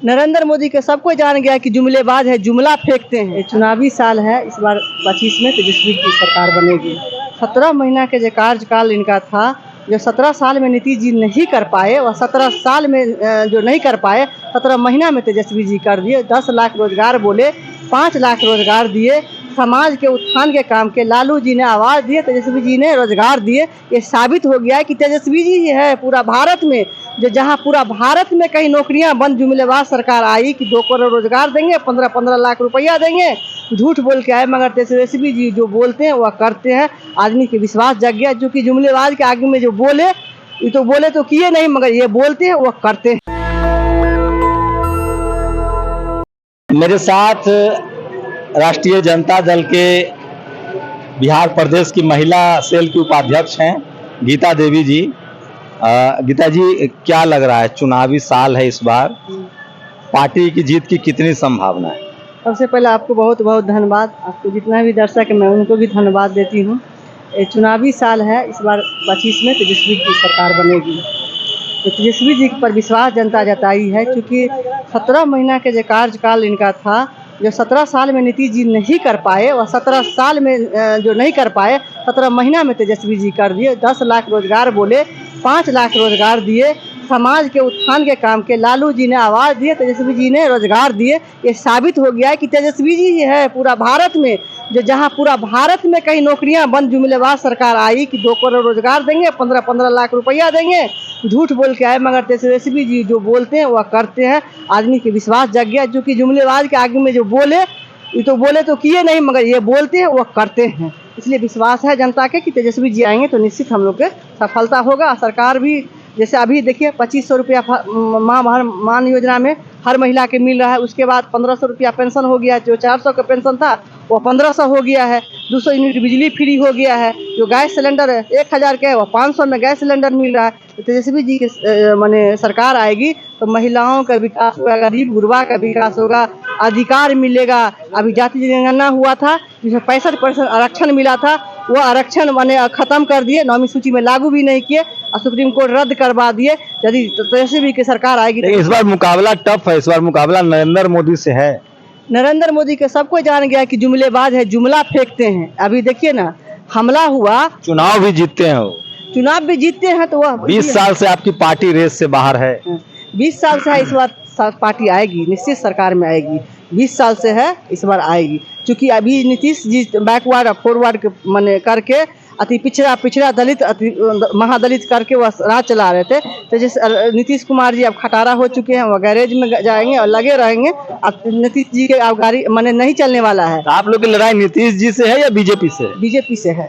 नरेंद्र मोदी के सबको जान गया कि जुमलेबाज है, जुमला फेंकते हैं। चुनावी साल है, इस बार 25 में तेजस्वी की सरकार बनेगी। 17 महीना के जो कार्यकाल इनका था, जो 17 साल में नीतीश जी नहीं कर पाए, वह 17 साल में जो नहीं कर पाए 17 महीना में तेजस्वी जी कर दिए। 10 लाख रोजगार बोले, 5 लाख रोजगार दिए। समाज के उत्थान के काम के लालू जी ने आवाज़ दिए, तेजस्वी जी ने रोजगार दिए। ये साबित हो गया है कि तेजस्वी जी ही है पूरा भारत में, जो जहां पूरा भारत में कहीं नौकरियां बंद, जुमलेबाज सरकार आई कि 2 करोड़ रोजगार देंगे, 15-15 लाख रुपया देंगे। झूठ बोल के आए, मगर तेजस्वी जी जो बोलते हैं वह करते हैं। आदमी के विश्वास जग गया, जो कि जुमलेबाज के आगे में जो बोले, ये तो बोले तो किए नहीं, मगर ये बोलते हैं वह करते हैं। मेरे साथ राष्ट्रीय जनता दल के बिहार प्रदेश की महिला सेल की उपाध्यक्ष हैं गीता देवी जी। गीता जी, क्या लग रहा है, चुनावी साल है इस बार, पार्टी की जीत की कितनी संभावना है? सबसे पहले आपको बहुत बहुत धन्यवाद। आपको जितना भी दर्शक है मैं उनको भी धन्यवाद देती हूँ। चुनावी साल है, इस बार 25 में तेजस्वी की सरकार बनेगी। तो तेजस्वी जी पर विश्वास जनता जताई है, क्योंकि 17 महीना के जो कार्यकाल इनका था, जो 17 साल में नीतीश जी नहीं कर पाए, वह 17 साल में जो नहीं कर पाए 17 महीना में तेजस्वी जी कर दिए। 10 लाख रोजगार बोले, 5 लाख रोजगार दिए। समाज के उत्थान के काम के लालू जी ने आवाज़ दिए, तेजस्वी जी ने रोजगार दिए। ये साबित हो गया है कि तेजस्वी जी ही है पूरा भारत में, जो जहां पूरा भारत में कहीं नौकरियां बंद, जुमलेबाज सरकार आई कि 2 करोड़ रोजगार देंगे, 15-15 लाख रुपया देंगे। झूठ बोल के आए, मगर तेजस्वी जी जो बोलते हैं वह करते हैं। आदमी के विश्वास जग गया, जो कि जुमलेबाज के आगे में जो बोले, ये तो बोले तो किए नहीं, मगर ये बोलते हैं वह करते हैं। इसलिए विश्वास है जनता के कि तेजस्वी जी आएंगे तो निश्चित हम लोग के सफलता होगा। सरकार भी जैसे अभी देखिए 2500 रुपया मान योजना में हर महिला के मिल रहा है। उसके बाद 1500 रुपया पेंशन हो गया, जो 400 का पेंशन था वो 1500 हो गया है। 200 यूनिट बिजली फ्री हो गया है। जो गैस सिलेंडर 1000 के, वो 500 में गैस सिलेंडर मिल रहा है। तो तेजस्वी जी के माने सरकार आएगी तो महिलाओं का विकास होगा, गरीब गुरबा का विकास होगा, अधिकार मिलेगा। अभी जाति जनगणना हुआ था, जिसमें 65% आरक्षण मिला था, वो आरक्षण माने खत्म कर दिए, 9वीं सूची में लागू भी नहीं किए और सुप्रीम कोर्ट रद्द करवा दिए। यदि तेजस्वी की सरकार आएगी तो इस बार मुकाबला टफ है, इस बार मुकाबला नरेंद्र मोदी से है। नरेंद्र मोदी के सबको जान गया कि जुमलेबाज है, जुमला फेंकते हैं। अभी देखिए ना, हमला हुआ, चुनाव भी जीतते हैं, चुनाव भी जीतते हैं, तो वह 20 साल से आपकी पार्टी रेस से बाहर है। 20 साल से है, इस बार पार्टी आएगी, निश्चित सरकार में आएगी। 20 साल से है, इस बार आएगी। क्योंकि अभी नीतीश जी बैकवर्ड और फॉरवर्ड के माने करके अति पिछड़ा दलित, अति महादलित करके वह राज चला रहे थे। तो जैसे नीतीश कुमार जी अब खटारा हो चुके हैं, वह गैरेज में जाएंगे और लगे रहेंगे। अब नीतीश जी के अब गाड़ी माने नहीं चलने वाला है। तो आप लोग की लड़ाई नीतीश जी से है या बीजेपी से? बीजेपी से है।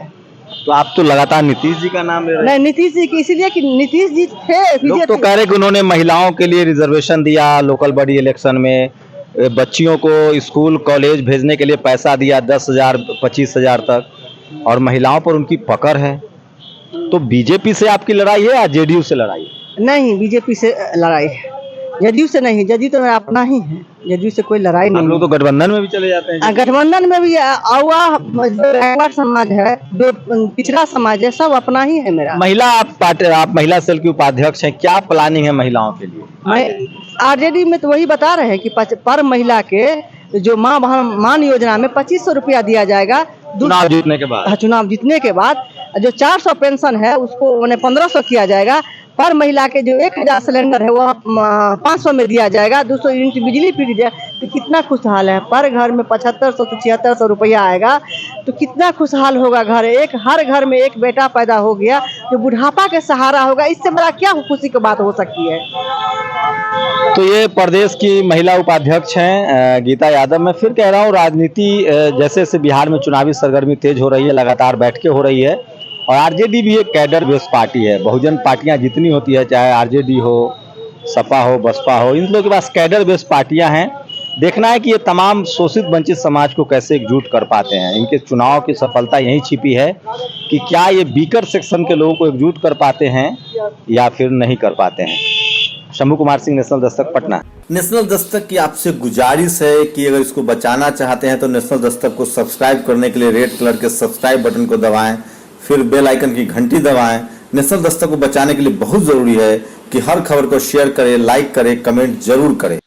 तो आप तो लगातार नीतीश जी का नाम ले रहे हैं। नहीं, नीतीश जी की इसलिए कि नीतीश जी थे। लोग तो कह रहे कि उन्होंने महिलाओं के लिए रिजर्वेशन दिया, लोकल बॉडी इलेक्शन में बच्चियों को स्कूल कॉलेज भेजने के लिए पैसा दिया 10,000 25,000 तक, और महिलाओं पर उनकी पकड़ है। तो बीजेपी से आपकी लड़ाई है या जेडीयू से लड़ाई है? नहीं, बीजेपी से लड़ाई है, जदयू से नहीं। जदयू तो मेरा अपना ही है, जदयू से कोई लड़ाई नहीं। हम लोग तो गठबंधन में भी चले जाते हैं। गठबंधन में भी बैकवर्ड समाज है, जो पिछड़ा समाज है, सब अपना ही है मेरा। आप महिला सेल की उपाध्यक्ष हैं, क्या प्लानिंग है महिलाओं के लिए? मैं आरजेडी में तो वही बता रहे हैं कि पर महिला के जो मान योजना में 2500 रुपया दिया जाएगा चुनाव जीतने के बाद। चुनाव जीतने के बाद जो 400 पेंशन है उसको मैंने 1500 किया जाएगा। पर महिला के जो 1000 सिलेंडर है वह 500 में दिया जाएगा। 200 यूनिट बिजली फ्री दिया। तो कितना खुशहाल है। पर घर में 7500 से 7600 रुपया आएगा तो कितना खुशहाल होगा घर। हर घर में एक बेटा पैदा हो गया जो बुढ़ापा के सहारा होगा। इससे बड़ा क्या खुशी की बात हो सकती है। तो ये प्रदेश की महिला उपाध्यक्ष हैं गीता यादव। मैं फिर कह रहा हूँ, राजनीति जैसे जैसे बिहार में चुनावी सरगर्मी तेज हो रही है, लगातार बैठकें हो रही है, और आरजेडी भी एक कैडर बेस्ड पार्टी है। बहुजन पार्टियां जितनी होती है, चाहे आरजेडी हो, सपा हो, बसपा हो, इन लोगों के पास कैडर बेस्ड पार्टियां हैं। देखना है कि ये तमाम शोषित वंचित समाज को कैसे एकजुट कर पाते हैं। इनके चुनाव की सफलता यही छिपी है कि क्या ये वीकर सेक्शन के लोगों को एकजुट कर पाते हैं या फिर नहीं कर पाते हैं। शंभू कुमार सिंह, नेशनल दस्तक, पटना। नेशनल दस्तक की आपसे गुजारिश है कि अगर इसको बचाना चाहते हैं तो नेशनल दस्तक को सब्सक्राइब करने के लिए रेड कलर के सब्सक्राइब बटन को दबाएं, फिर बेल आइकन की घंटी दबाएं। नेशनल दस्तक को बचाने के लिए बहुत जरूरी है कि हर खबर को शेयर करें, लाइक करें, कमेंट जरूर करें।